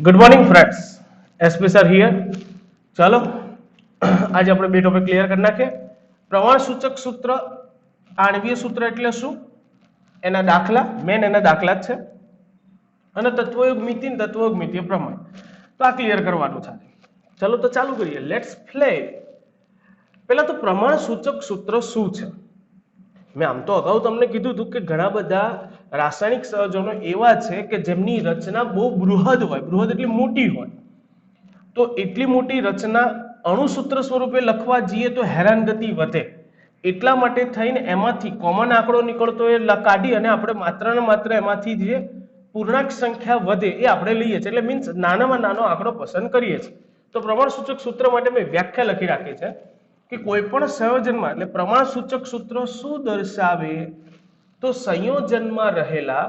Good morning friends, SP sir here. ચાલો આજે આપણે બે ટોપિક ક્લિયર કરી નાખીએ. પ્રમાણસૂચક સૂત્ર, આણ્વીય સૂત્ર એટલે શું, એના દાખલા, મેન એના દાખલા જ છે, અને તત્વયોગ મિતિ અને તત્વયોગ મિતિય પ્રમાણ. તો આ ક્લિયર કરવાનું છે. ચલો તો ચાલુ કરીએ. Let's play. પહેલા તો પ્રમાણસૂચક સૂત્ર શું છે? મેં આમ તો અગાઉ તમને કીધું હતું કે ઘણા બધા રાસાયણિક સંયોજનો એવા છે કે જેમની રચના બહુ બૃહદ હોય, બૃહદ એટલે મોટી હોય. તો એટલી મોટી રચના અણુસૂત્ર સ્વરૂપે લખવા જઈએ તો હેરાનગતિ વધે. એટલા માટે થઈને એમાંથી કોમન આંકડો નીકળતો એ કાઢી અને આપણે માત્ર ને માત્ર એમાંથી જે પૂર્ણાંક સંખ્યા વધે એ આપણે લઈએ છીએ. એટલે મીન્સ નાનામાં નાનો આંકડો પસંદ કરીએ છીએ. તો પ્રમાણસૂચક સૂત્ર માટે મેં વ્યાખ્યા લખી રાખી છે કે કોઈ પણ સંયોજનમાં, એટલે પ્રમાણસૂચક સૂત્ર શું દર્શાવે, તો સંયોજનમાં રહેલા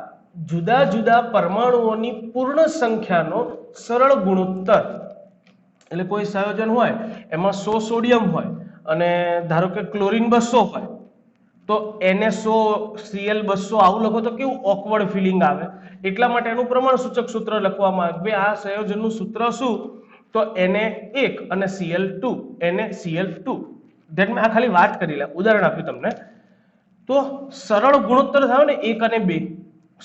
જુદા જુદા પરમાણુઓની પૂર્ણ સંખ્યાનો સરળ ગુણોત્તર. એટલે કોઈ સંયોજન હોય એમાં 100 સોડિયમ હોય અને ધારો કે ક્લોરીન 200 હોય, તો NaCl 200 આવું લખો તો કેવું ઓકવર્ડ ફિલિંગ આવે. એટલા માટે એનું પ્રમાણસૂચક સૂત્ર લખવામાં આવે. આ સંયોજનનું સૂત્ર શું, તો Na1 અને Cl2, NaCl2. ધેટ મેં આ ખાલી વાત કરી લે, ઉદાહરણ આપ્યું તમને. તો સરળ ગુણોત્તર થાય ને 1 અને 2,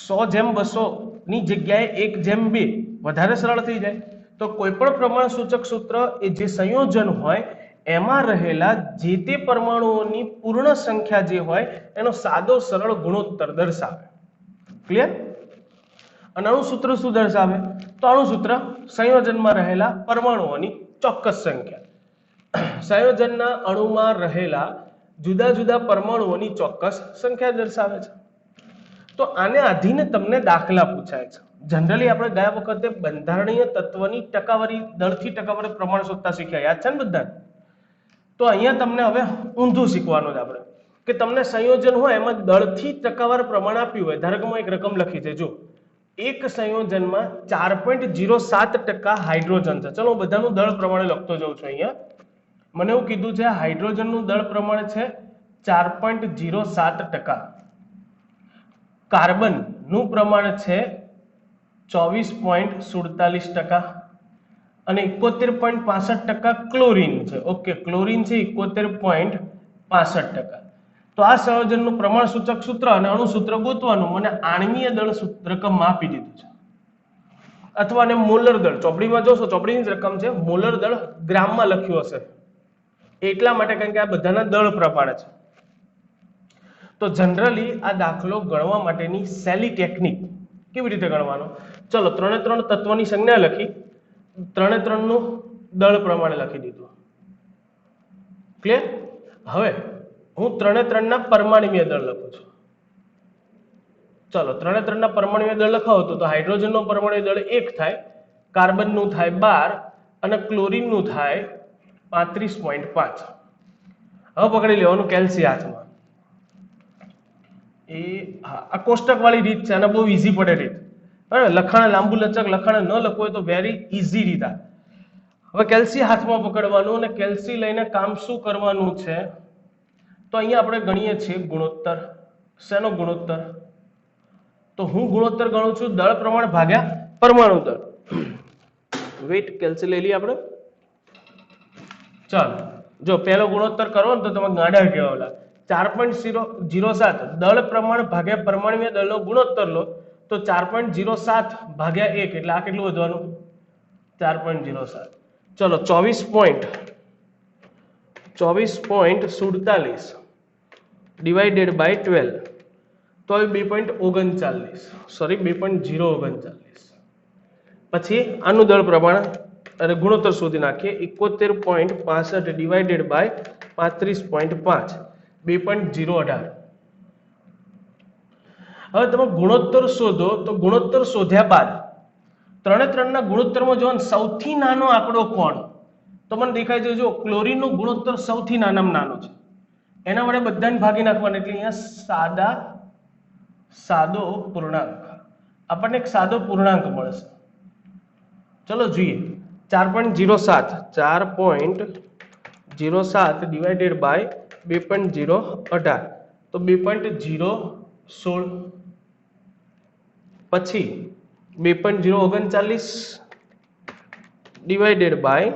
100:200 ની જગ્યાએ 1:2, વધારે સરળ થઈ જાય. તો કોઈ પણ પ્રમાણસૂચક સૂત્ર એ જે સંયોજન હોય એમાં રહેલા જે તે પરમાણુઓની પૂર્ણ સંખ્યા જે હોય એનો સાદો સરળ ગુણોત્તર દર્શાવે. ક્લિયર? અને અણુસૂત્ર શું દર્શાવે, તો અણુસૂત્ર સંયોજનમાં રહેલા પરમાણુઓની ચોક્કસ સંખ્યા, સંયોજનના અણુમાં રહેલા જુદા જુદા પરમાણુઓની ચોક્કસ સંખ્યા દર્શાવે છે. તો આને આધીને તમને દાખલા પૂછાય છે. જનરલી આપણે ગયા વખતે બંધારણીય તત્વની ટકાવારી, દળથી ટકાવારી પ્રમાણ શોધતા શીખ્યા, યાદ છે ને બધા? તો અહીંયા તમને હવે ઊંધું શીખવાનું છે આપણે, કે તમને સંયોજન હોય એમાં દળથી ટકાવાર પ્રમાણ આપ્યું હોય. ધારો કે હું એક રકમ લખી છે, જો એક સંયોજનમાં 4.07% હાઇડ્રોજન છે. ચલો હું બધાનું દળ પ્રમાણે લખતો જાઉં છું. અહીંયા મને એવું કીધું છે હાઇડ્રોજનનું દળ પ્રમાણ છે 4.07%, કાર્બનનું પ્રમાણ છે 24.47% અને 71.65% ક્લોરીન છે. ઓકે, ક્લોરીન છે 71.65%. તો આ સંયોજનનું પ્રમાણસૂચક સૂત્ર અને અણુસૂત્ર ગોતવાનું. મને આણ્વીય દળ રકમ આપી દીધું છે, અથવા ને મોલર દળ, ચોપડીમાં જોશો ચોપડીની જ રકમ છે, મોલર દળ ગ્રામમાં લખ્યું હશે એટલા માટે, કારણ કે આ બધાના દળ પ્રમાણે છે. તો જનરલી આ દાખલો ગણવા માટેની સહેલી ટેકનિક કેવી રીતે ગણવાનો, ચલો 3 તત્વની સંજ્ઞા લખી, 3 નું દળ પ્રમાણે લખી દીધું. ક્લિયર? હવે હું 3 ના પરમાણ્વીય દળ લખું છું. ચલો 3 ના પરમાણ્વીય દળ લખાવતો તો હાઇડ્રોજનનો પરમાણ્વીય દળ 1 થાય, કાર્બનનું થાય 12 અને ક્લોરીનનું થાય 35.5. હવે પકડી લેવાનું કેલ્સી હાથમાં. આ કોષ્ટક વાળી રીત છે અને બહુ ઈઝી પડે રીત. બરાબર, લખાણ લાંબુ લચક લખાણ ન લખવું હોય તો વેરી ઈઝી રીત આ. હવે કેલ્સી હાથમાં પકડવાનું અને કેલ્સી લઈને કામ શું કરવાનું છે, તો અહીંયા આપણે ગણીએ છીએ ગુણોત્તર. શેનો ગુણોત્તર? તો હું ગુણોત્તર ગણું છું દળ પ્રમાણ ભાગ્યા પરમાણુ દળ. વેઇટ, કેલ્સી લઈ લઈએ આપણે. ચાલો જો પહેલો ગુણોત્તર કરો ને તો તમે ગાંડા કહેવાલા. 4.07 દળ પ્રમાણ ભાગ્યા પરમાણ્વીય દળનો ગુણોત્તર લો તો 4.07 ભાગ્યા 1, એટલે આ કેટલું વધવાનું? 4.07. ચલો 24.47 ડિવાઇડેડ બાય 12 તો 2.39, સોરી 2.039. પછી આનું દળ પ્રમાણ અને ગુણોત્તર શોધી નાખીએ. 71.65 ડિવાઇડેડ બાય 35.5, 2.018. હવે તમે ગુણોત્તર શોધો તો ગુણોત્તર શોધ્યા બાદ 3 ના ગુણોત્તરમાં જો સૌથી નાનો આંકડો કોણ, તો મને દેખાય છે જો ક્લોરીનનો ગુણોત્તર સૌથી નાનામાં નાનો છે, એના વડે બધાને ભાગી નાખવાના. એટલે અહીંયા સાદો પૂર્ણાંક, આપણને એક સાદો પૂર્ણાંક મળશે. ચલો જોઈએ. 4.07 ડિવાઇડેડ બાય 2.018 તો 2.016. પછી 2.039 ડિવાઇડેડ બાય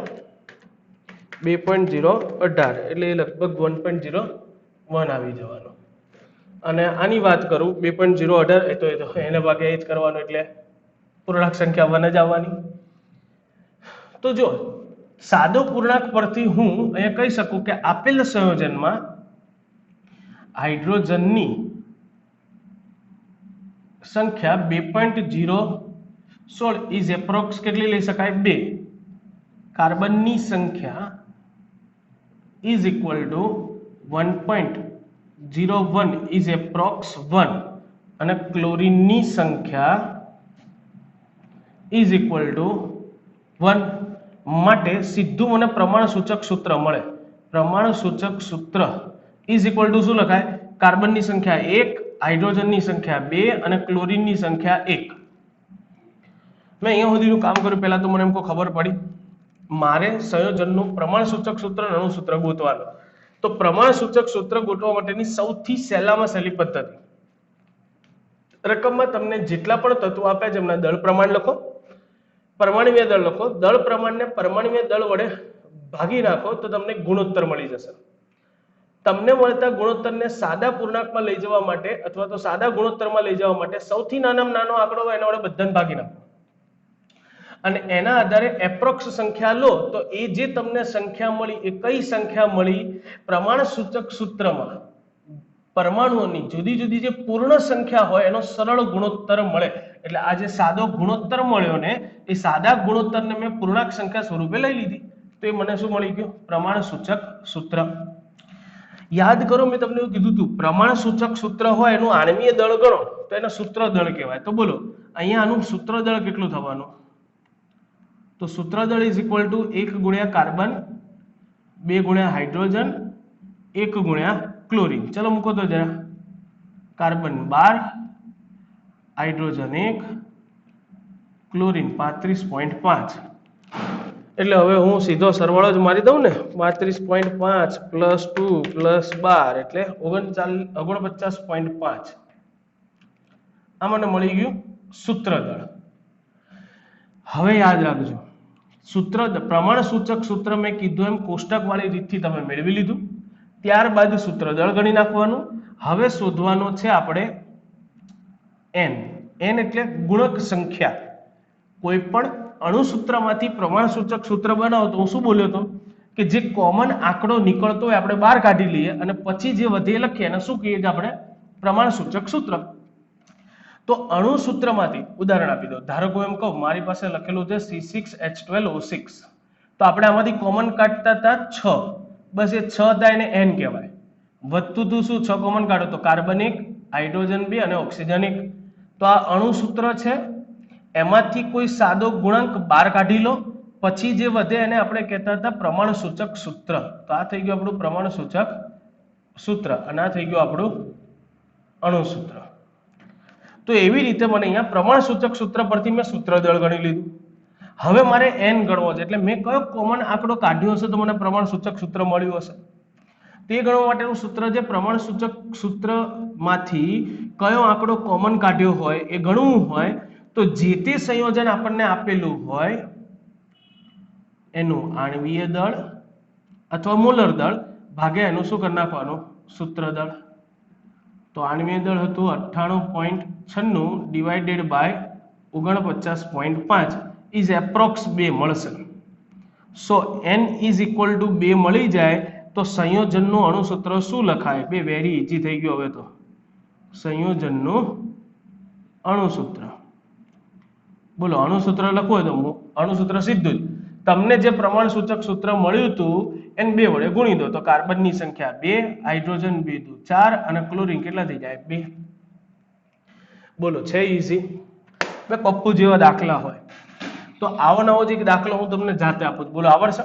2.018 એટલે લગભગ 1.01 આવી જવાનો. અને આની વાત કરું 2.018 એ તો એને ભાગે એ જ કરવાનું એટલે પૂર્ણાંક સંખ્યા 1 જ આવવાની. તો જો સાદો પૂર્ણાંક પરથી હું અહીંયા કહી શકું કે આપેલ સંયોજનમાં હાઇડ્રોજનની સંખ્યા 2.016 ઇઝ એપ્રોક્સ કેટલી લઈ શકાય 2. કાર્બનની સંખ્યા is equal to 1.01 is approx 1 અને ક્લોરીનની સંખ્યા ઇઝ ઇક્વલ ટુ 1 માટે સીધું મને પ્રમાણ સૂચક સૂત્ર મળે. પ્રમાણ સૂચક સૂત્ર ઇઝ ઇક્વલ ટુ શું લખાય? કાર્બનની સંખ્યા 1, હાઇડ્રોજનની સંખ્યા 2 અને ક્લોરીનની સંખ્યા 1. મેં અહીંયા સુધીનું કામ કર્યું. પહેલા તો મને એમ ખબર પડી મારે સંયોજનનું પ્રમાણ સૂચક સૂત્ર અને અણુ સૂત્ર ગોતવાનું. તો પ્રમાણ સૂચક સૂત્ર ગોતવા માટેની સૌથી સહેલામાં સહેલી પદ્ધતિ, રકમમાં તમને જેટલા પણ તત્વો આપ્યા છે એમના દળ પ્રમાણ લખો, પરમાણુય દળ લખો. દળ પ્રમાણને પરમાણુય દળ વડે ભાગી નાખો તો તમને ગુણોત્તર મળી જશે. તમને મળતા ગુણોત્તરને સાદા પૂર્ણાંકમાં લઈ જવા માટે અથવા તો સાદા ગુણોત્તરમાં લઈ જવા માટે સૌથી નાનામાં નાનો આંકડો હોય એના વડે બધાને ભાગી નાખો અને એના આધારે એપ્રોક્સ સંખ્યા લો. તો એ જે તમને સંખ્યા મળી એ કઈ સંખ્યા મળી? પ્રમાણ સૂચક સૂત્રમાં પરમાણુઓની જુદી જુદી જે પૂર્ણ સંખ્યા હોય એનો સરળ ગુણોત્તર મળે. એટલે આ જે સાદો ગુણોત્તર મળ્યો ને એ સાદા ગુણોત્તરને મેં પૂર્ણાંક સંખ્યા સ્વરૂપે લઈ લીધી તો એ મને શું મળી ગયું? પ્રમાણ સૂચક સૂત્ર. યાદ કરો મેં તમને એવું કીધું હતું પ્રમાણ સૂચક સૂત્ર હોય એનું આણ્વીય દળ ગણો તો એને સૂત્ર દળ કહેવાય. તો બોલો અહીંયા આનું સૂત્ર દળ કેટલું થવાનું? તો સૂત્ર દળ ઇઝ ઇક્વલ ટુ 1 ગુણ્યા કાર્બન, 2 ગુણ્યા હાઇડ્રોજન, 1 ગુણ્યા ક્લોરીન. ચલો મૂકો તો જરા. Carbon 12, hydrogen 1, chlorine 35.5. એટલે હવે હું સીધો સરવાળો જ મારી દઉં ને. 35.5 પ્લસ 2 પ્લસ 12 એટલે 49.5. આ મને મળી ગયું સૂત્ર દળ. હવે યાદ રાખજો સૂત્ર પ્રમાણ સૂચક સૂત્ર મેં કીધું એમ કોષ્ટક વાળી રીતથી તમે મેળવી લીધું. ત્યારબાદ સૂત્ર દળ ગણી નાખવાનું. હવે શોધવાનો છે આપણે n. n એટલે ગુણક સંખ્યા. કોઈ પણ અણુસૂત્રમાંથી પ્રમાણ સૂચક સૂત્ર બનાવો તો હું શું બોલ્યો હતો કે જે કોમન આંકડો નીકળતો હોય આપણે બહાર કાઢી લઈએ અને પછી જે વધે લખીએ એને શું કહીએ આપણે? પ્રમાણ સૂચક સૂત્ર. તો અણુસૂત્રમાંથી ઉદાહરણ આપી દો. ધારો કે એમ કહું મારી પાસે લખેલું છે C6H12O6. તો આપણે આમાંથી કોમન કાઢતા હતા 6. બસ એ 6 હતા એને n કહેવાય. વધતું તું શું 6 કોમન કાઢો તો કાર્બન 1, હાઇડ્રોજન 2 અને ઓક્સિજન 1. તો આ અણુસૂત્ર છે. એમાંથી કોઈ સાદો ગુણાંક બહાર કાઢી લો પછી જે વધે એને આપણે કહેતા હતા પ્રમાણ સૂચક સૂત્ર. તો આ થઈ ગયું આપણું પ્રમાણ સૂચક સૂત્ર અને આ થઈ ગયું આપણું અણુસૂત્ર. તો એવી રીતે મને અહીંયા પ્રમાણ સૂચક સૂત્ર પરથી મેં સૂત્ર દળ ગણી લીધું. હવે મારે n ગણવો છે એટલે મેં કયો કોમન આંકડો કાઢ્યો હશે તો મને પ્રમાણ સૂચક સૂત્ર મળ્યું હશે. તે ગણવા માટેનું સૂત્ર છે પ્રમાણ સૂચક સૂત્રમાંથી કયો આંકડો કોમન કાઢ્યો હોય એ ગણવું હોય તો જે તે સંયોજન આપણને આપેલું હોય એનું આણ્વીય દળ અથવા મોલર દળ ભાગ્યા એનું શું કરી નાખવાનું? સૂત્ર દળ. તો આણ્વીય દળ હતું 98.96 ડિવાઇડેડ બાય 49.5 ઇઝ એપ્રોક્સ 2 મળશે. સો n ઇઝ ઇક્વલ ટુ 2 મળી જાય તો સંયોજનનું અણુસૂત્ર શું લખાય? બે વેરી ઇઝી થઈ ગયું. હવે તો સંયોજનનું અણુસૂત્ર બોલો. અણુસૂત્ર લખવું હોય તો અણુસૂત્ર સીધું જ તમને જે પ્રમાણ સૂચક સૂત્ર મળ્યું હતું એને 2 વડે ગુણી દો તો કાર્બનની સંખ્યા 2, હાઇડ્રોજન 2 દુ 4 અને ક્લોરીન કેટલા થઈ જાય? 2. બોલો છે ઈઝી. બે પપ્પુ જેવા દાખલા હોય તો આવો નવો જ એક દાખલો હું તમને જાતે આપું. બોલો આવડશે?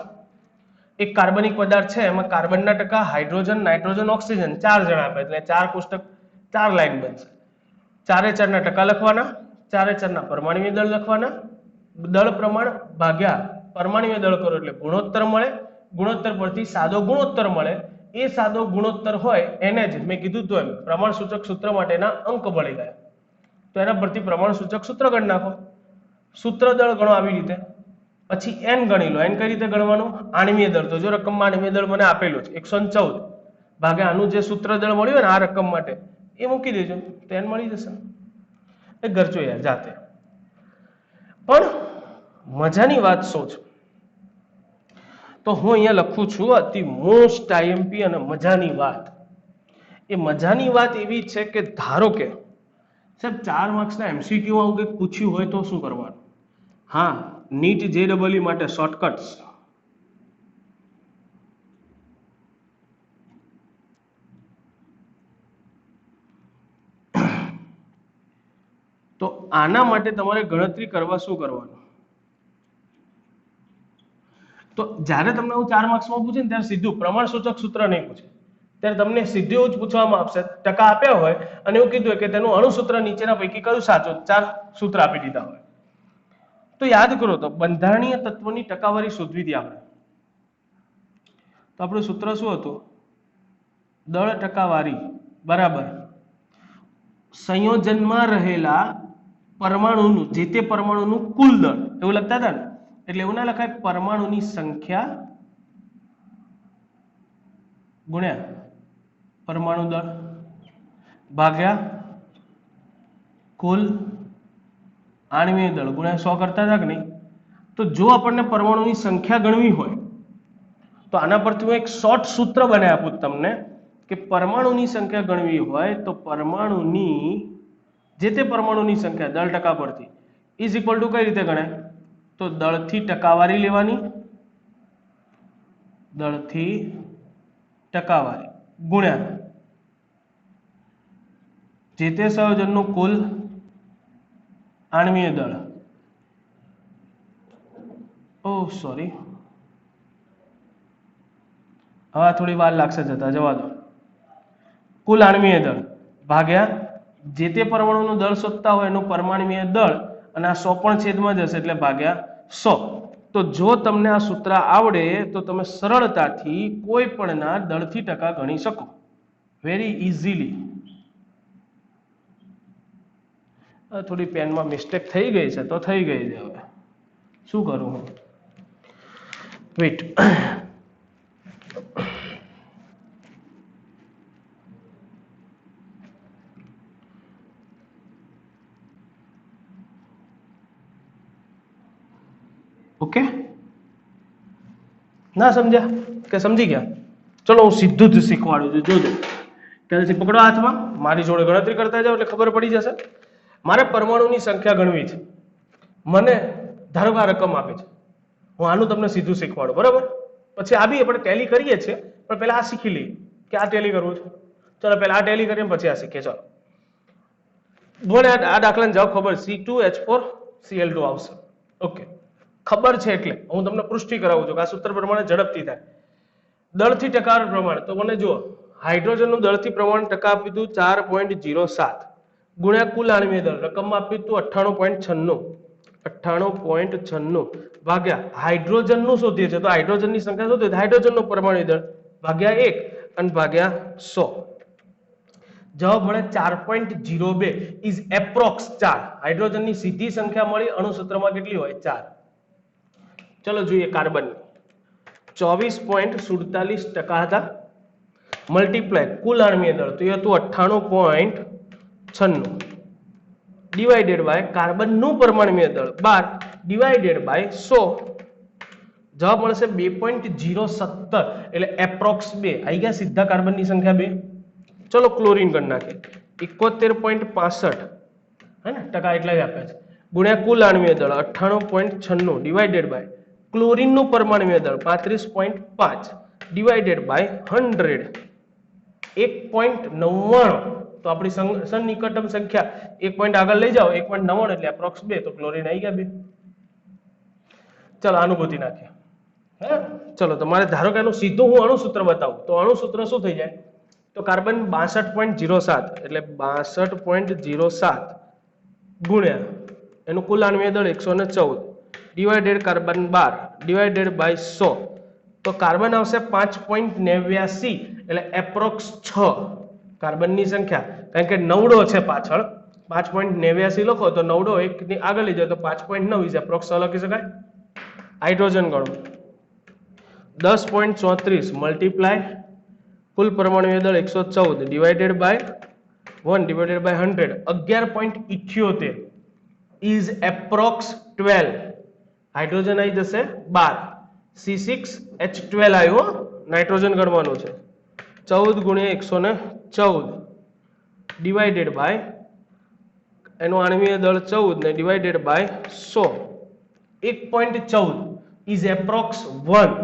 એક કાર્બનિક પદાર્થ છે એમાં કાર્બનના ટકા, હાઇડ્રોજન, નાઇટ્રોજન, ઓક્સિજન 4 જણા આપે એટલે 4 કોષ્ટક 4 લાઈન બનશે. 4 ના ટકા લખવાના, 4 ના પરમાણુય દળ લખવાના. દળ પ્રમાણ ભાગ્યા પરમાણુય દળ કરો એટલે ગુણોત્તર મળે. ગુણોત્તર પરથી સાદો ગુણોત્તર મળે. એ સાદો ગુણોત્તર હોય એને જ મેં કીધું તો એમ પ્રમાણ સૂચક સૂત્ર માટેના અંક મળી ગયા. તો એના પરથી પ્રમાણ સૂચક સૂત્ર ગણી નાખો. સૂત્ર દળ ગણો આવી રીતે. પછી n ગણી લો. n કઈ રીતે ગણવાનું? આણ્વીય દળ. તો જો રકમમાં આણ્વીય દળ મને આપેલું છે 114 ભાગે આનું જે સૂત્ર દળ મળ્યું હોય ને આ રકમ માટે એ મૂકી દેજો તો n મળી જશે. એ કરજો યાર જાતે. પણ મજાની વાત શું છે તો હું અહીંયા લખું છું અતિ મોસ્ટ આઈએમપી અને મજાની વાત. એ મજાની વાત એવી છે કે ધારો કે સાહેબ 4 માર્ક્સના એમસીક્યુ આવું કંઈક પૂછ્યું હોય તો શું કરવાનું? હા, નીટ જેડબલઈ માટે શોર્ટકટ્સ. તો આના માટે તમારે ગણતરી કરવા શું કરવાનું? તો જ્યારે તમને હું 4 માર્ક્સમાં પૂછે ને ત્યારે સીધું પ્રમાણસૂચક સૂત્ર નહીં પૂછે, ત્યારે તમને સીધું એવું જ પૂછવામાં આવશે. ટકા આપ્યા હોય અને એવું કીધું હોય કે તેનું અણુસૂત્ર નીચેના પૈકી કયું સાચું? 4 સૂત્ર આપી દીધા હોય તો યાદ કરો તો બંધારણીય તત્વોની ટકાવારી શોધવી હતી આપણે. તો આપણું સૂત્ર શું હતું? દળ ટકાવારી બરાબર સંયોજનમાં રહેલા પરમાણુનું જે તે પરમાણુનું કુલ દળ, એવું લખતા હતા ને? એટલે એવું ના લખાય પરમાણુની સંખ્યા ગુણ્યા પરમાણુ દળ ભાગ્યા કુલ આણ્વીય દળ ગુણ્યા 100 કરતા હતા કે નહીં? તો જો આપણને પરમાણુની સંખ્યા ગણવી હોય તો આના પરથી હું એક શોર્ટ સૂત્ર બનાવી આપું તમને કે પરમાણુની સંખ્યા ગણવી હોય તો પરમાણુની જે તે પરમાણુની સંખ્યા દળ ટકા પરથી ઇઝ ઇક્વલ ટુ કઈ રીતે ગણાય? તો દળથી ટકાવારી લેવાની, દળથી ટકાવારી ગુણ્યા જે તે સંયોજનનું કુલ આણ્વીય દળ. ઓહ સોરી, હવે થોડી વાર લાગશે જતા, જવા દો. કુલ આણ્વીય દળ ભાગ્યા જે તે પરમાણુનું દળ શોધતા હોય એનું પરમાણ્વીય દળ અને આ 100 પણ છેદમાં જશે એટલે ભાગ્યા 100. તો જો તમને આ સૂત્ર આવડે તો તમે સરળતાથી કોઈ પણના દળથી ટકા ગણી શકો વેરી ઇઝીલી. થોડી પેનમાં મિસ્ટેક થઈ ગઈ છે તો થઈ ગઈ છે, હવે શું કરું હું? વેઇટ. ઓકે, ના સમજ્યા કે સમજી ગયા? ચલો હું સીધું જ શીખવાડું છું, જોજો. ક્યારેથી પકડો હાથમાં, મારી જોડે ગણતરી કરતા જાઓ એટલે ખબર પડી જશે. મારે પરમાણુની સંખ્યા ગણવી છે, મને ધારો કે આ રકમ આપી છે, હું આનું તમને સીધું શીખવાડું બરાબર. પછી આ બી આપણે ટેલી કરીએ છીએ પણ પહેલા આ શીખી લઈએ કે આ ટેલી કરવું છે. ચલો પહેલા આ ટેલી કરીએ પછી આ શીખીએ. ચલો બોલે આ દાખલાને જાઓ ખબર C2H4Cl2 આવશે. ઓકે, ખબર છે એટલે હું તમને પુષ્ટિ કરાવું છું કે આ સૂત્ર પ્રમાણે ઝડપથી થાય. દળથી ટકા પ્રમાણે તો મને જુઓ, હાઇડ્રોજનનું દળથી પ્રમાણ ટકા આપ્યું હતું 4.07 ગુણ્યા કુલ આણ્વીય દળ રકમમાં આપ્યું હતું 98.96 ભાગ્યા હાઇડ્રોજનનું શોધીએ છે તો હાઇડ્રોજનની સંખ્યા શોધીએ હાઇડ્રોજનનું પરમાણુ દળ ભાગ્યા 1 અને ભાગ્યા 100. જવાબ મળે 4.02 ઇઝ એપ્રોક્સ 4. હાઇડ્રોજનની સીધી સંખ્યા મળી, અણુસૂત્રમાં કેટલી હોય? 4. ચલો જોઈએ કાર્બન 24.47% હતા મલ્ટીપ્લાય કુલ આણ્વીય દળ તો એ હતું 98.96 ડિવાઇડેડ બાય કાર્બનનું પરમાણ્વીય દળ 12 ડિવાઇડેડ બાય 100 જવાબ મળશે 2.017 એટલે એપ્રોક્સ 2 આવી ગયા. સીધા કાર્બનની સંખ્યા 2. ચલો ક્લોરીન કરી નાખીએ 71.65 હે ને ટકા એટલા જ આપ્યા છે ગુણ્યા કુલ આણ્વીય દળ 98.96 ડિવાઇડેડ બાય ક્લોરીનનું પરમાણ્વીય દળ 35.5 ડિવાઇડેડ બાય 100 1.99. તો આપણી સન્નિકટમ સંખ્યા 1 પોઈન્ટ આગળ લઈ જાઓ 1.99 એટલે એપ્રોક્સ 2 તો ક્લોરીન આવી ગયા 2. ચલો અનુભૂતિ નાખીએ. હે ચલો તમારે ધારો કે આનું સીધું હું અણુસૂત્ર બતાવું તો અણુસૂત્ર શું થઈ જાય? તો કાર્બન 62.07 એટલે 62.07 ગુણ્યા એનું કુલ આણ્વીય દળ 114 ડિવાઇડેડ કાર્બન 12 ડિવાઇડેડ બાય 100 તો કાર્બન આવશે 5.89 એટલે એપ્રોક્સ 6 કાર્બનની સંખ્યા, કારણ કે નવડો છે પાછળ 5.89 લખો તો નવડો એક ની આગળ લઈ જાઓ તો 5.9 ઇઝ એપ્રોક્સ લખી શકાય. હાઇડ્રોજન ગણો 10.34 મલ્ટીપ્લાય કુલ પરમાણુ દળ 114 divided by 1 divided by 100 11.78 is approx 12 hydrogen આવી જશે 12 C6H12 આવ્યો નાઇટ્રોજન ગણવાનું છે 14 ગુણ્યા 114 ડિવાઇડેડ બાય એનું આણ્વીય દળ 14 ને divided by 100 1.14 is approx 1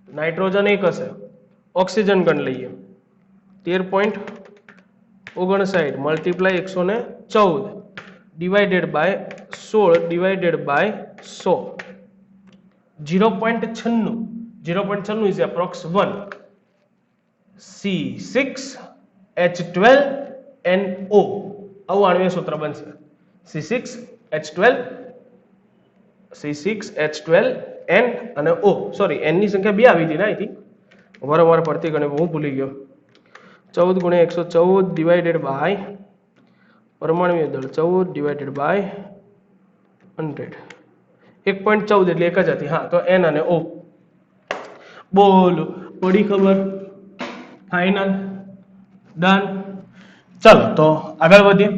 nitrogen 1 હશે ઓક્સિજન ગણ લઈએ 13.59 multiply 114 divided by 16 divided by 100 0.96 is approx 1 C6H12NO આવું આણ્વીય સૂત્ર બનશે C6H12N અને O સોરી N ની સંખ્યા 2 આવી હતી ને અહીંથી વારંવાર પડતી ગણે હું ભૂલી ગયો 14 ગુણ્યા 114 ડિવાઇડેડ બાય પરમાણુ દળ 14 ડિવાઇડેડ બાય 100 1.14 એટલે એક જ હતી હા તો N અને O બોલો પડી ખબર ફાઇનલ ડન ચાલો તો આગળ વધીએ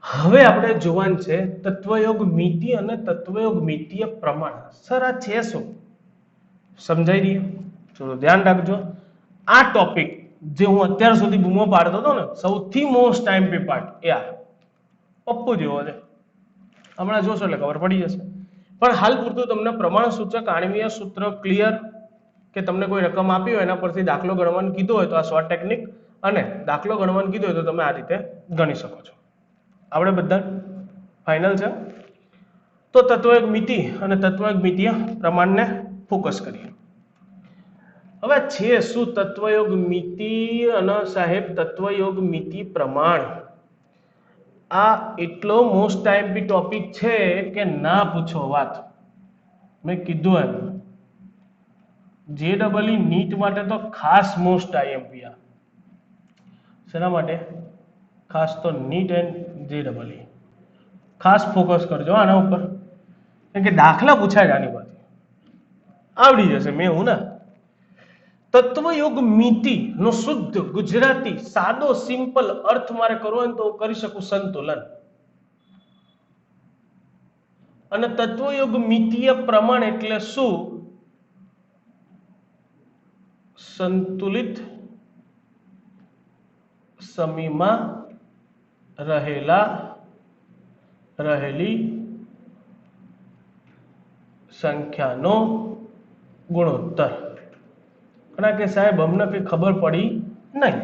હવે આપણે જોવાનું છે તત્વયોગ મિતિ અને તત્વયોગ મિતીય પ્રમાણ સર આ છે શું સમજાઈ રહ્યું ચલો ધ્યાન રાખજો આ ટોપિક જે હું અત્યાર સુધી બૂમો પાડતો હતો ને સૌથી મોસ્ટ ટાઈમ પી પાર્ટ એ આ પપ્પુ જેવો છે હમણાં જોશો એટલે ખબર પડી જશે પણ હાલ પૂરતું તમને પ્રમાણ સૂચક આણ્વીય સૂત્ર ક્લિયર કે તમને કોઈ રકમ આપી હોય એના પરથી દાખલો ગણવાનું કીધું હોય તો આ શોર્ટ ટેકનિક અને દાખલો ગણવાનું કીધું હોય તો તમે આ રીતે ગણી શકો છો આપણે બધા ફાઇનલ છે તો તત્વયોગ મિતિ અને તત્વયોગ મિતીય પ્રમાણને ફોકસ કરીએ હવે છે શું તત્વયોગ મિતિ અને સાહેબ તત્વયોગ મિતિ પ્રમાણ આ એટલો મોસ્ટ ટાઈમ ટોપિક છે કે ના પૂછો વાત મેં કીધું એમ JEE નીટ માટે તો ખાસ મોસ્ટ આઈએમપી આ શેના માટે ખાસ તો નીટ એન્ડ JEE ખાસ ફોકસ કરજો આના ઉપર કેમ કે દાખલા પૂછાય આની પરથી આવડી જશે મેં હું ને તત્વયોગ મિતિ નો શુદ્ધ ગુજરાતી સાદો સિમ્પલ અર્થ મારે કરવો હોય તો કરી શકું સંતુલન અને તત્વયોગ મિતીય પ્રમાણ એટલે શું સંતુલિત સમીમાં રહેલી સંખ્યાનો ગુણોત્તર ઘણા કે સાહેબ અમને કઈ ખબર પડી નહીં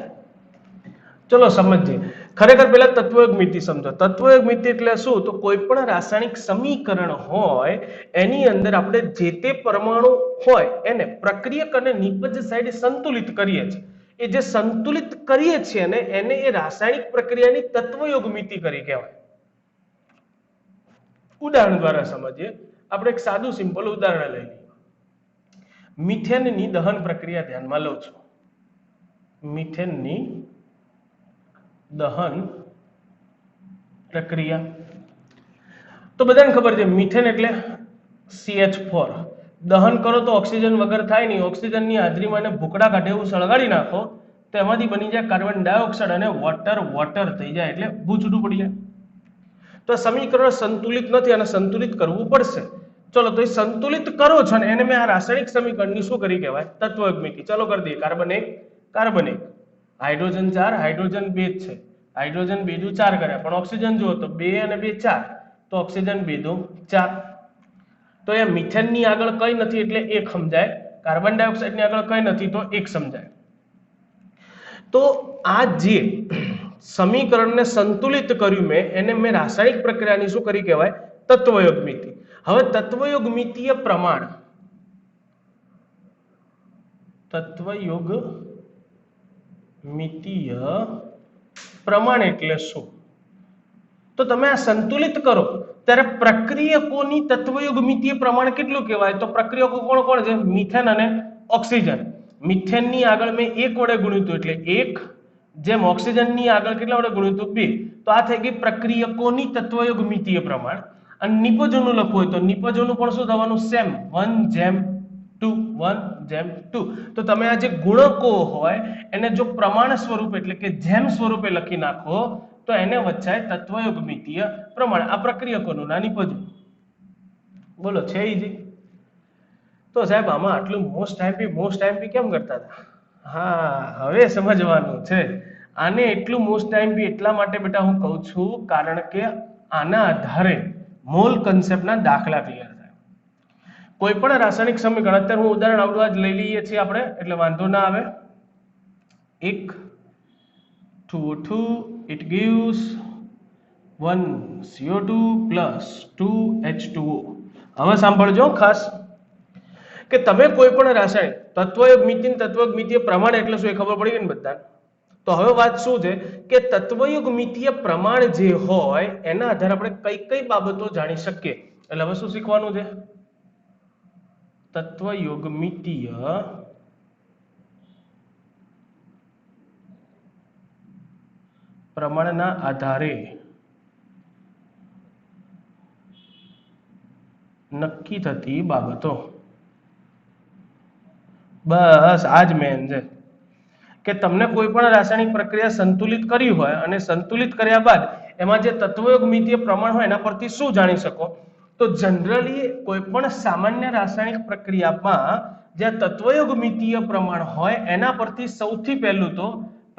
ચલો સમજીએ ખરેખર પહેલા તત્વયોગ મિતિ સમજો તત્વયોગ મિતિ એટલે શું તો કોઈ પણ રાસાયણિક સમીકરણ હોય એની અંદર આપણે જે તે પરમાણુ હોય એને પ્રક્રિયક અને નિપજ સાઈડ સંતુલિત કરીએ છીએ એ જે સંતુલિત કરીએ છીએ ને એને એ રાસાયણિક પ્રક્રિયાની તત્વયોગ મિતિ કરી કહેવાય ઉદાહરણ દ્વારા સમજીએ આપણે એક સાદું સિમ્પલ ઉદાહરણ લઈ લઈએ મિથેનની દહન પ્રક્રિયા ધ્યાનમાં લઉં છું મિથેનની દહન પ્રક્રિયા તો બધાને ખબર છે મિથેન એટલે CH4 દહન કરો તો ઓક્સિજન વગર થાય નહીં ઓક્સિજનની હાજરીમાં એને ભૂકડા કાઢે એવું સળગાડી નાખો તો એમાંથી બની જાય કાર્બન ડાયોક્સાઇડ અને વોટર થઈ જાય એટલે ભૂચૂટું પડી જાય તો સમીકરણ સંતુલિત નથી અને સંતુલિત કરવું પડશે ચલો તો એ સંતુલિત કરો છો ને એને મેં આ રાસાયણિક સમીકરણની શું કરી કહેવાય તત્વયોગ મિતિ ચલો કરી દઈએ કાર્બન 1 હાઇડ્રોજન 4 હાઇડ્રોજન 2 જ છે હાઇડ્રોજન 2 દુ 4 કર્યા પણ ઓક્સિજન જુઓ તો 2 અને 2 4 તો ઓક્સિજન 2 દુ 4 તો એ મિથેન ની આગળ કઈ નથી એટલે 1 સમજાય કાર્બન ડાયોક્સાઇડ ની આગળ કઈ નથી તો 1 સમજાય તો આ જે સમીકરણને સંતુલિત કર્યું એને મેં રાસાયણિક પ્રક્રિયાની શું કરી કહેવાય તત્વયોગ મિતિ હવે તત્વયોગ મિતીય પ્રમાણ તત્વયોગ મિતીય પ્રમાણ એટલે શું તો તમે આ સંતુલિત કરો ત્યારે પ્રક્રિયકોની તત્વયોગ મિતીય પ્રમાણ કેટલું કહેવાય તો પ્રક્રિયકો કોણ કોણ છે મિથેન અને ઓક્સિજન મિથેન ની આગળ મેં 1 વડે ગુણ્યું હતું એટલે 1 જેમ ઓક્સિજન ની આગળ કેટલા વડે ગુણ્યું હતું 2 તો આ થઈ ગઈ પ્રક્રિયકોની તત્વયોગ મિતીય પ્રમાણ અને નિપજોનું લખવું હોય તો નિપજોનું પણ શું થવાનું સેમ 1:2 તો તમે આ જે ગુણકો હોય એને જો પ્રમાણ સ્વરૂપે એટલે કે જેમ સ્વરૂપે લખી નાખો તો એને વચાય તત્વયુગ્મિતીય પ્રમાણ. આ પ્રક્રિયકોનું ના નિપજો. બોલો છે ઈજી? તો સાહેબ આમાં આટલું મોસ્ટ ટાઈમ કેમ કરતા હતા? હા, હવે સમજવાનું છે. આને એટલું મોસ્ટ ટાઈમ એટલા માટે બેટા હું કહું છું કારણ કે આના આધારે મોલ કન્સેપ્ટના દાખલા ક્લિયર થાય. કોઈ પણ રાસાયણિક સમીકરણ, અત્યારે હું ઉદાહરણ આવડું જ લઈ લઈએ છીએ આપણે એટલે વાંધો ના આવે. 1 2O2 it gives 1 CO2 plus 2 H2O. હવે સાંભળજો ખાસ કે તમે કોઈ પણ રાસાયણિક તત્વયુગ્મિતીય પ્રમાણ એટલે શું એ ખબર પડી ગઈ ને બધાને? તો હવે વાત શું છે કે તત્વયુગ્મિતીય પ્રમાણ જે હોય એના આધારે આપણે કઈ કઈ બાબતો જાણી શકીએ. એટલે હવે શું શીખવાનું છે? તત્વયુગ્મિતીય પ્રમાણના આધારે નક્કી થતી બાબતો. બસ આજ મેન છે કે તમને કોઈ પણ રાસાયણિક પ્રક્રિયા સંતુલિત કરી હોય અને સંતુલિત કર્યા બાદ એમાં જે તત્વયુગ્મિતીય પ્રમાણ હોય એના પરથી શું જાણી શકો? તો જનરલી કોઈ પણ સામાન્ય રાસાયણિક પ્રક્રિયામાં જે તત્વયુગ્મિતીય પ્રમાણ હોય એના પરથી સૌથી પહેલું તો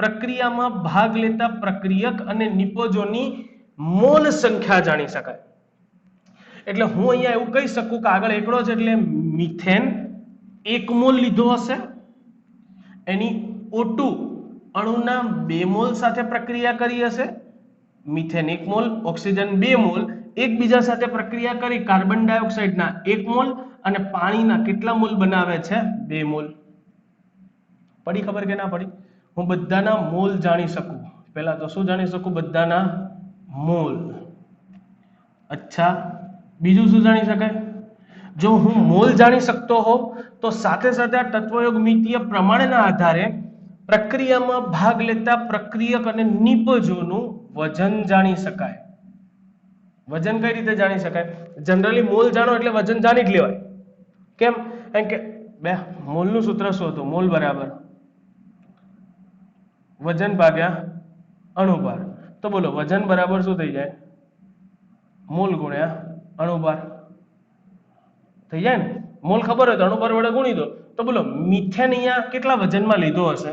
પ્રક્રિયામાં ભાગ લેતા પ્રક્રિયક અને નિપજોની મોલ સંખ્યા જાણી શકાય. એટલે હું અહીંયા એવું કહી શકું કે આગળ એકડો છે એટલે મિથેન 1 મોલ લીધો હશે, એની O2 અણુના 2 મોલ સાથે પ્રક્રિયા કરી હશે, મિથેન 1 મોલ, ઓક્સિજન 2 મોલ એકબીજા સાથે પ્રક્રિયા કરી કાર્બન ડાયોક્સાઇડના 1 મોલ અને પાણીના કેટલા મોલ બનાવે છે? 2 મોલ. પડી ખબર કે ના પડી? હું બધાના મોલ જાણી શકું. પહેલા તો શું જાણી શકું? બધાના મોલ. અચ્છા, બીજું શું જાણી શકાય? જો હું મોલ જાણી શકતો હોઉં તો સાથે સાથે આ તત્વયુગ્મિતીય પ્રમાણના આધારે પ્રક્રિયામાં ભાગ લેતા પ્રક્રિયક અને નિપજોનું વજન જાણી શકાય. વજન કઈ રીતે જાણી શકાય? જનરલી મોલ જાણો એટલે વજન જાણી જ લેવાય. કેમ? કારણ કે બે મોલનું સૂત્ર શું હતું? મોલ બરાબર વજન ભાગ્યા અણુભાર. તો બોલો વજન બરાબર શું થઈ જાય? મોલ ગુણ્યા અણુભાર થઈ જાય ને? મોલ ખબર હોય તો અણુભાર વડે ગુણી દો. તો બોલો મિથેન અહીંયા કેટલા વજનમાં લીધો હશે?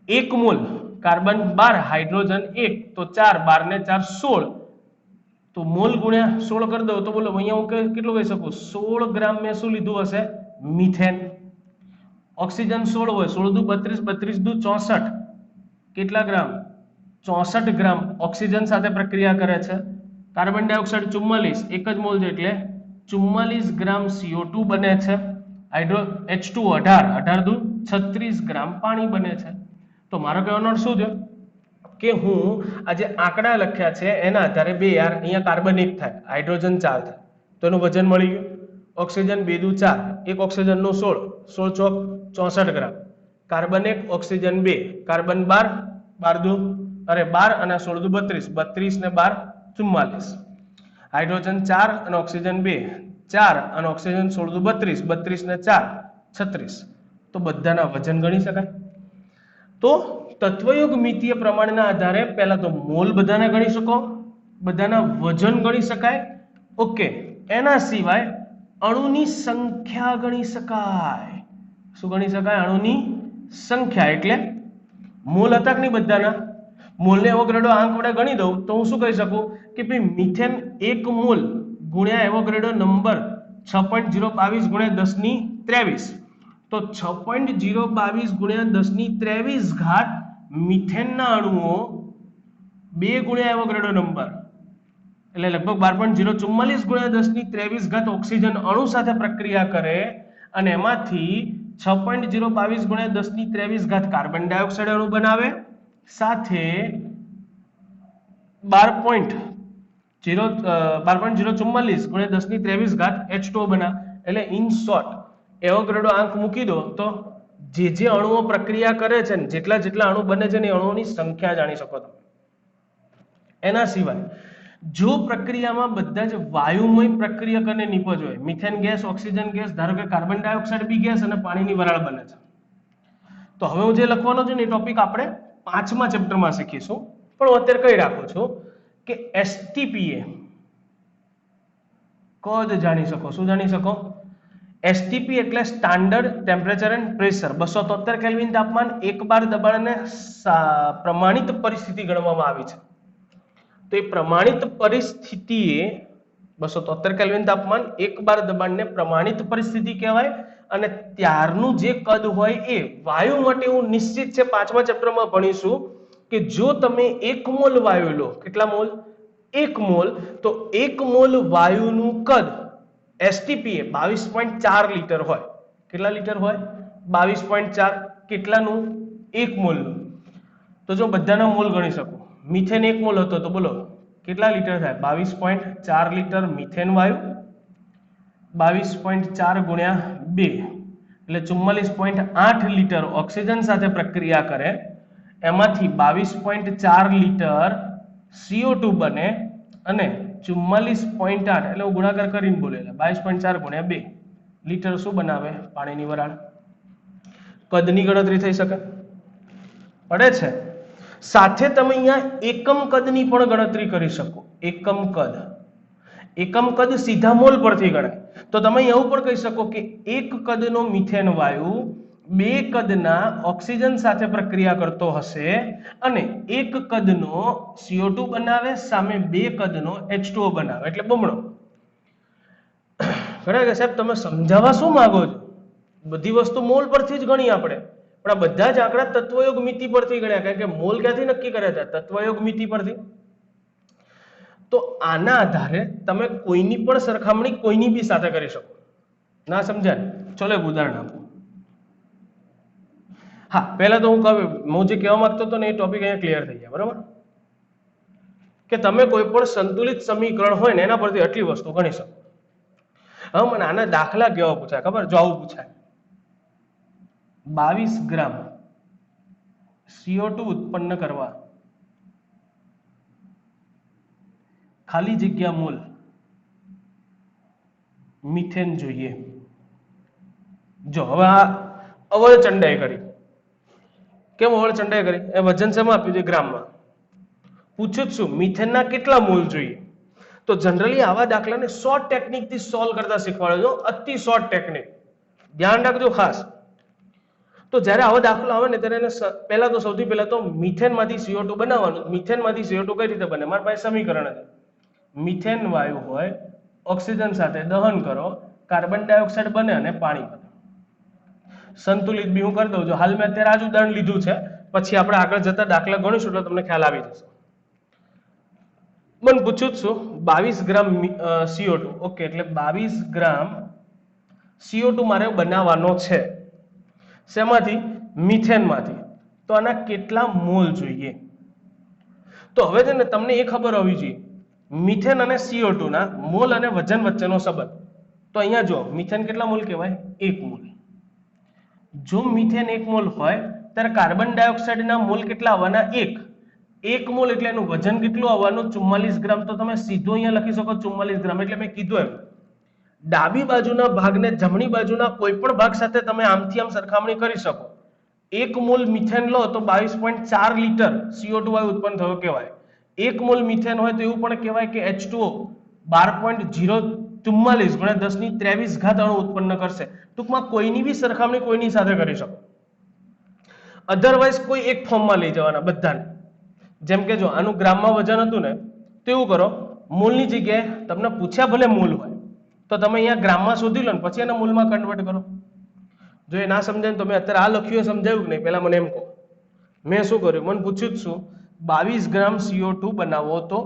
1 મોલ. કાર્બન 12, હાઇડ્રોજન 1 તો 4, 12 ને 4 16. તો મોલ ગુણ્યા 16 કરી દો તો બોલો અહીંયા હું કેટલું કહી શકું? 16 ગ્રામ મેં શું લીધું હશે? મિથેન. ઓક્સિજન 16 હોય, 16 દુ 32, 32 દુ 64. કેટલા ગ્રામ? 64 ગ્રામ ઓક્સિજન સાથે પ્રક્રિયા કરે છે. કાર્બન ડાયોક્સાઇડ 44, એક જ મોલ છે એટલે 44 ગ્રામ CO2 બને છે. હાઇડ્રો H2 18 દુ 36 ગ્રામ પાણી બને છે. તો મારો કહેવાનો અર્થ શું છે કે હું આ જે આંકડા લખ્યા છે એના આધારે બે યાર અહીંયા કાર્બન 1 થાય, હાઇડ્રોજન 4 થાય તો એનું વજન મળી ગયું. ઓક્સિજન 2 દુ 4, એક ઓક્સિજનનું 16 ચોક 64 ગ્રામ. કાર્બન 1, ઓક્સિજન 2, કાર્બન 12, 12 દુ અરે 12 અને 16 દુ 32, 32 ને 12 44. હાઇડ્રોજન 4 અને ઓક્સિજન 2, 4 અને ઓક્સિજન 16 દુ 32, 32 ને 4 36. તો બધાના વજન ગણી શકાય. તો તત્વયુગ્મિતીય પ્રમાણના આધારે પહેલા તો મોલ બધાના ગણી શકો, બધાના વજન ગણી શકાય. ઓકે, એના સિવાય અણુની સંખ્યા ગણી શકાય. શું ગણી શકાય? અણુની સંખ્યા. એટલે મોલ હતા કે નહીં બધાના? મોલને એવોગ્રેડો આંક વડે ગણી દઉં તો હું શું કહી શકું કે ભાઈ મિથેન 1 મોલ ગુણ્યા એવોગ્રેડો નંબર 6.022 ગુણ્યા 1023. તો 6.022 ગુણ્યા 1023 ઘાત મિથેનના અણુઓ 2 ગુણ્યા એવોગ્રેડો નંબર એટલે લગભગ 12.044 ગુણ્યા 1023 ઘાત ઓક્સિજન અણુ સાથે પ્રક્રિયા કરે અને એમાંથી 6.022 ગુણ્યા 1023 ઘાત કાર્બન ડાયોક્સાઇડ અણુ બનાવે, સાથે 12.044 ગુણ્યા 1023 ઘાત H2O બનાવે. એટલે ઇન શોર્ટ એવોગ્રેડો આંક મૂકી દો તો જે અણુઓ પ્રક્રિયા કરે છે ને જેટલા અણુ બને છે ને એ અણુઓની સંખ્યા જાણી શકો તમે. એના સિવાય જો પ્રક્રિયામાં બધા જ વાયુમય પ્રક્રિયક અને નિપજ હોય, મિથેન ગેસ, ઓક્સિજન ગેસ, ધારો કે કાર્બન ડાયોક્સાઇડ બી ગેસ અને પાણીની વરાળ બને છે, તો હવે હું જે લખવાનો છું ને એ ટોપિક આપણે 5મા ચેપ્ટરમાં શીખીશું, પણ હું અત્યારે કહી રાખું છું કે એસટીપીએ કદ જાણી શકો. શું જાણી શકો? એસટીપી એટલે standard temperature and pressure. 273 kelvin તાપમાન, 1 બાર દબાણને પ્રમાણિત પરિસ્થિતિ ગણવામાં આવી છે. તો એ પ્રમાણિત પરિસ્થિતિએ 273 કેલ્વિન તાપમાન, 1 બાર દબાણને પ્રમાણિત પરિસ્થિતિ કહેવાય. અને ત્યારનું જે કદ હોય એ વાયુ માટે એવું નિશ્ચિત છે, 5મા ચેપ્ટરમાં ભણીશું કે જો તમે 1 મોલ વાયુ લો, કેટલા મોલ? 1 મોલ, તો 1 મોલ વાયુનું કદ એસટીપી 22.4 લીટર હોય. કેટલા લીટર હોય? 22.4. કેટલાનું? 1 મોલનું. તો જો બધાના મોલ ગણી શકો, મિથેન 1 મોલ હતો તો બોલો કેટલા લીટર થાય? 22.4 લીટર મિથેન વાયુ. 22.4 ગુણ્યા 2 એટલે 44.8 લીટર ઓક્સિજન સાથે પ્રક્રિયા કરે, એમાંથી 22.4 લીટર CO2 બને અને 44.8 એટલે હું ગુણાકાર કરીને બોલેલા 22.4 ગુણ્યા 2 લીટર શું બનાવે? પાણીની વરાળ. કદની ગણતરી થઈ શકે? પડે છે. સાથે તમે અહીંયા એકમ કદની પણ ગણતરી કરી શકો. એકમ કદ, એકમ કદ સીધા મોલ પરથી ગણાય. તો તમે એવું પણ કહી શકો કે 1 કદનો મિથેન વાયુ 2 કદના ઓક્સિજન સાથે પ્રક્રિયા કરતો હશે અને 1 કદનો CO2 બનાવે, સામે 2 કદનો H2O બનાવે, એટલે બમણો. ખરા કે સાહેબ તમે સમજાવવા શું માંગો છો? બધી વસ્તુ મોલ પરથી જ ગણી આપણે, પણ આ બધા જ આંકડા તત્વયોગ મિતિ પરથી ગણ્યા, કારણ કે મોલ ક્યાંથી નક્કી કર્યા હતા? તત્વયોગ મિતિ પરથી. તો આના આધારે તમે કોઈની પણ સરખામણી કોઈની બી સાથે કરી શકો. ના સમજાય? ચલો એક ઉદાહરણ આપો. હા, પહેલા તો હું જે કહેવા માંગતો હતો ને એ ટોપિક અહીંયા ક્લિયર થઈ ગયા, બરાબર? કે તમે કોઈ પણ સંતુલિત સમીકરણ હોય ને એના પરથી આટલી વસ્તુ ગણી શકો. હવે મને આના દાખલા કેવા પૂછાય ખબર? જો આવું પૂછાય, 22 ગ્રામ CO2 ઉત્પન્ન કરવા ખાલી જગ્યા મોલ મિથેન જોઈએ. જો હવે આ અવળ ચંડાઈ કરી. કેમ અવળ ચંડાઈ કરી? એ વજન શેમાં આપ્યું છે? ગ્રામમાં. પૂછ્યું શું? મિથેનના કેટલા મોલ જોઈએ? તો જનરલી આવા દાખલાને શોર્ટ ટેકનિકથી સોલ્વ કરતા શીખવાડો છો. અતિ શોર્ટ ટેકનિક ધ્યાન રાખજો ખાસ. તો જ્યારે આવો દાખલો આવે ને ત્યારે એને પહેલા તો સૌથી પહેલા તો મિથેનમાંથી CO2 બનાવવાનું. મિથેનમાંથી CO2 કઈ રીતે બને? મારી પાસે સમીકરણ છે. મિથેન વાયુ હોય, ઓક્સિજન સાથે દહન કરો, કાર્બન ડાયોક્સાઇડ બને અને પાણી બને. સંતુલિત બી હું કરી દઉં છું. હાલ મેં અત્યારે આ જ ઉદાહરણ લીધું છે, પછી આપણે આગળ જતા દાખલા ગણીશું એટલે તમને ખ્યાલ આવી જશે. મને પૂછ્યું છું 22 ગ્રામ CO2. ઓકે, એટલે 22 ગ્રામ CO2 મારે બનાવવાનો છે. શેમાંથી? મિથેનમાંથી. તો આના કેટલા મોલ જોઈએ? તો હવે છે ને તમને એ ખબર હોવી જોઈએ મિથેન અને CO2 ના મોલ અને વજન વચ્ચેનો સંબંધ. તો અહીંયા જો મિથેન કેટલા મોલ કહેવાય? 1 મોલ. જો મિથેન 1 મોલ હોય ત્યારે કાર્બન ડાયોક્સાઇડના મોલ કેટલા આવવાના? 1. 1 મોલ એટલે એનું વજન કેટલું આવવાનું? 44 ગ્રામ. તો તમે સીધું અહીંયા લખી શકો 44 ગ્રામ. એટલે મેં કીધું એમ ડાબી બાજુના ભાગને જમણી બાજુના કોઈ પણ ભાગ સાથે તમે આમથી આમ સરખામણી કરી શકો. 1 મોલ મિથેન લો તો 22.4 લીટર CO2 વાયુ ઉત્પન્ન થયો કહેવાય. 1 મોલ મિથેન હોય તો એવું પણ કહેવાય કે H2O 12.044 ગુણ્યા 10⁻23 અણુ ઉત્પન્ન કરશે. ટૂંકમાં કોઈની બી સરખામણી કોઈની સાથે કરી શકો. અધરવાઇઝ કોઈ એક ફોર્મમાં લઈ જવાના બધાને. જેમ કે જો આનું ગ્રામમાં વજન હતું ને તો એવું કરો, મોલની જગ્યાએ તમને પૂછ્યા ભલે મોલ હોય તો તમે અહીંયા ગ્રામમાં શોધી લો ને પછી એના મોલમાં કન્વર્ટ કરો. જો એ ના સમજાય ને તો મેં અત્યારે આ લખ્યું સમજાયું કે નહીં પહેલા મને એમ કહો. મેં શું કર્યું? મને પૂછ્યું જ શું 22 ગ્રામ CO2 બનાવો તો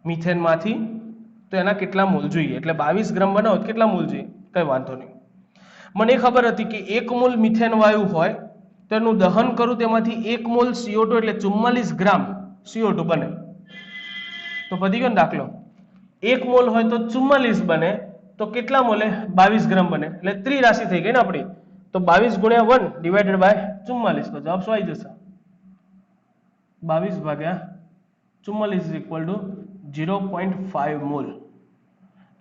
મિથેનમાંથી, તો એના કેટલા મોલ જોઈએ? એટલે 22 ગ્રામ બનાવો તો કેટલા મોલ જોઈએ? કઈ વાંધો નહીં. મને ખબર હતી કે 1 મોલ મિથેન વાયુ હોય તો એનું દહન કરું તેમાંથી 1 મોલ CO2 એટલે 44 ગ્રામ CO2 બને. તો પતી ગયો ને દાખલો. 1 મોલ હોય તો 44 બને તો કેટલા મોલે? 22 ગ્રામ બને. એટલે ત્રિરાશિ થઈ ગઈ ને આપણી. તો 22 ગુણ્યા 1 ડિવાઇડેડ બાય 44. તો જવાબ શું આવી જશે? 22 ભાગ્યા 44 ઇઝ ઇક્વલ ટુ 0.5 મોલ.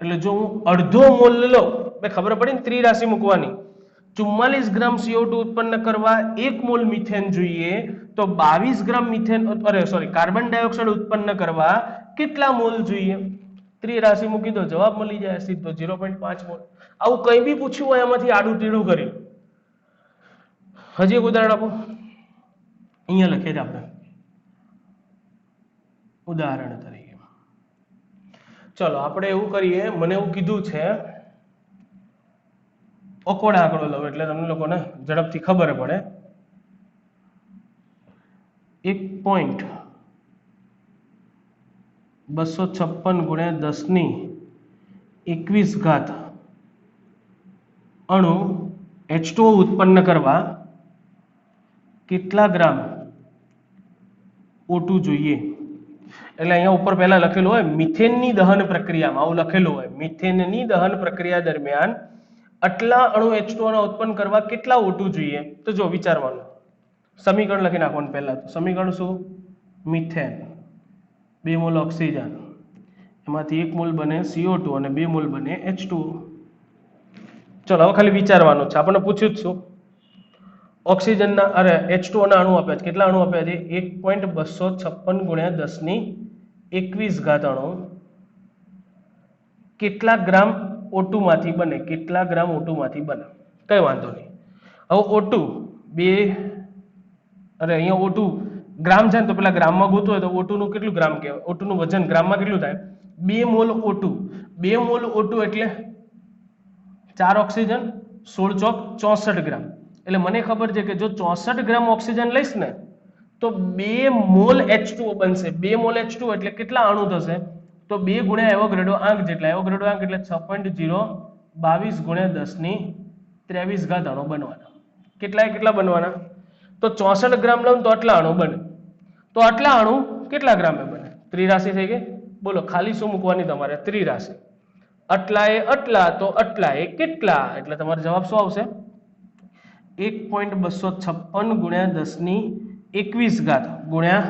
એટલે જો હું અડધો મોલ લઉં, ખબર પડી ને ત્રિરાશિ મૂકવાની, 44 ગ્રામ CO2 ઉત્પન્ન કરવા 1 મોલ મિથેન જોઈએ, તો 22 ગ્રામ મિથેન કાર્બન ડાયોક્સાઇડ ઉત્પન્ન કરવા કેટલા મોલ જોઈએ? ત્રિરાશિ મૂકી દો, જવાબ મળી જાય સીધો 0.5 મોલ. આવું કંઈ બી પૂછ્યું હોય એમાંથી આડું તીડું કરી. હજી એક ઉદાહરણ આપો, અહીંયા લખીએ છીએ આપણે ઉદાહરણ તરીકે. ચલો આપણે એવું કરીએ, મને એવું કીધું છે ઓકવર્ડ આંકડો લો એટલે તમને લોકોને ઝડપથી ખબર પડે. 1.256 ગુણ્યા 10⁻21 અણુ H2O ઉત્પન્ન કરવા કેટલા ગ્રામ O2 જોઈએ? એટલે અહીંયા ઉપર પહેલા લખેલું હોય મિથેનની દહન પ્રક્રિયામાં, આવું લખેલું હોય મિથેનની દહન પ્રક્રિયા દરમિયાન આટલા અણુ H2O ના ઉત્પન્ન કરવા કેટલા O2 જોઈએ? તો જો વિચારવાનું, સમીકરણ લખી નાખવાનું. પહેલા તો સમીકરણ શું? મિથેન 2 મોલ ઓક્સિજન, એમાંથી 1 મોલ બને CO2 અને 2 મોલ બને H2O. ચલો હવે ખાલી વિચારવાનું છે. આપણને પૂછ્યું જ શું, ઓક્સિજનના H2O ના અણુ આપ્યા છે. કેટલા અણુ આપ્યા છે? 1.256 ગુણ્યા 10⁻21 અણુ કેટલા ગ્રામ O2 માંથી બને? કેટલા ગ્રામ O2 માંથી બને? કઈ વાંધો નહીં. હવે O2 અહીંયા O2 ગ્રામ છે ને, તો પેલા ગ્રામમાં ગોતું હોય તો O2 નું કેટલું ગ્રામ કહેવાય? O2 નું વજન ગ્રામમાં કેટલું થાય? 2 મોલ O2. 2 મોલ O2 એટલે 4 ઓક્સિજન 16 ચોક 64 ગ્રામ. એટલે મને ખબર છે કે જો 64 ગ્રામ ઓક્સિજન લઈશ ને તો 2 મોલ H2O બનશે. 2 મોલ H2O એટલે કેટલા અણુ થશે? તો 2 ગુણ્યા એવોગાડ્રો આંક જેટલા. એવોગાડ્રો આંક એટલે 6.022 ગુણ્યા 10⁻23 અણુ બનવાના. કેટલા બનવાના? તો 64 ગ્રામ લઉં તો આટલા અણુ બને. તો આટલા અણુ કેટલા ગ્રામે બને? ત્રિરાશિ થઈ ગઈ. બોલો ખાલી શું મૂકવાની તમારે? ત્રિરાશિ. આટલા એ આટલા, તો આટલા એ કેટલા? એટલે તમારો જવાબ શું આવશે? 1.256 ગુણ્યા 10⁻21 ગુણ્યા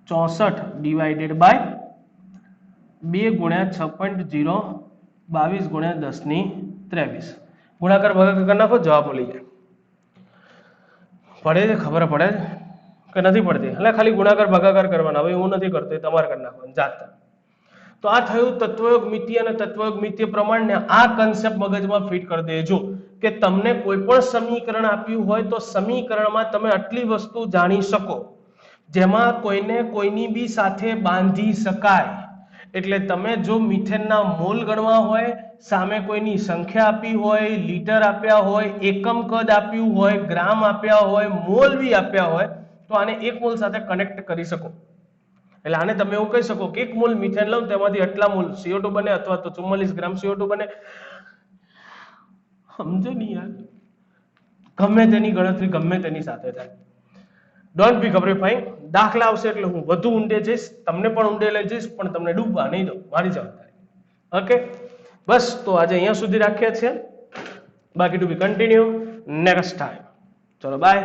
64 ડિવાઇડેડ બાય 2 ગુણ્યા 6.022 ગુણ્યા 10⁻23. ગુણાકાર ભાગાકાર કરી નાખો, જવાબ મળી જાય. પડે છે? ખબર પડે છે કે નથી પડતી? એટલે ખાલી ગુણાકાર ભાગાકાર કરવાના. હવે હું નથી કરતો, એ તમારે કરી નાખવાનું જાતે. તો આ થયું તત્વયોગ મિતિ અને તત્વયોગ મિતિ પ્રમાણને આ કન્સેપ્ટ મગજમાં ફિટ કરી દેજો કે તમને કોઈ પણ સમીકરણ આપ્યું હોય તો સમીકરણમાં તમે આટલી વસ્તુ જાણી શકો જેમાં કોઈને કોઈની બી સાથે બાંધી શકાય. એટલે તમે જો મિથેનના મોલ ગણવા હોય, સામે કોઈની સંખ્યા આપી હોય, લીટર આપ્યા હોય, એકમ કદ આપ્યું હોય, ગ્રામ આપ્યા હોય, મોલ બી આપ્યા હોય, તો આને 1 મોલ સાથે કનેક્ટ કરી શકો. એટલે આને તમે એવું કહી શકો કે 1 મોલ મિથેન લઉં તેમાંથી આટલા મોલ CO2 બને, અથવા તો 44 ગ્રામ CO2 બને. સમજો નહીં યાર, ગમે તેની ગણતરી ગમે તેની સાથે થાય. ડોન્ટ બી ગભરાઈ. દાખલા આવશે એટલે હું વધુ ઊંડે જઈશ, તમને પણ ઊંડે લઈ જઈશ, પણ તમને ડૂબવા નહીં દઉં, મારી જવાબદારી. ઓકે, બસ તો આજે અહીંયા સુધી રાખીએ છીએ. બાકી ટુ બી કન્ટિન્યુ નેક્સ્ટ ટાઈમ. ચલો બાય.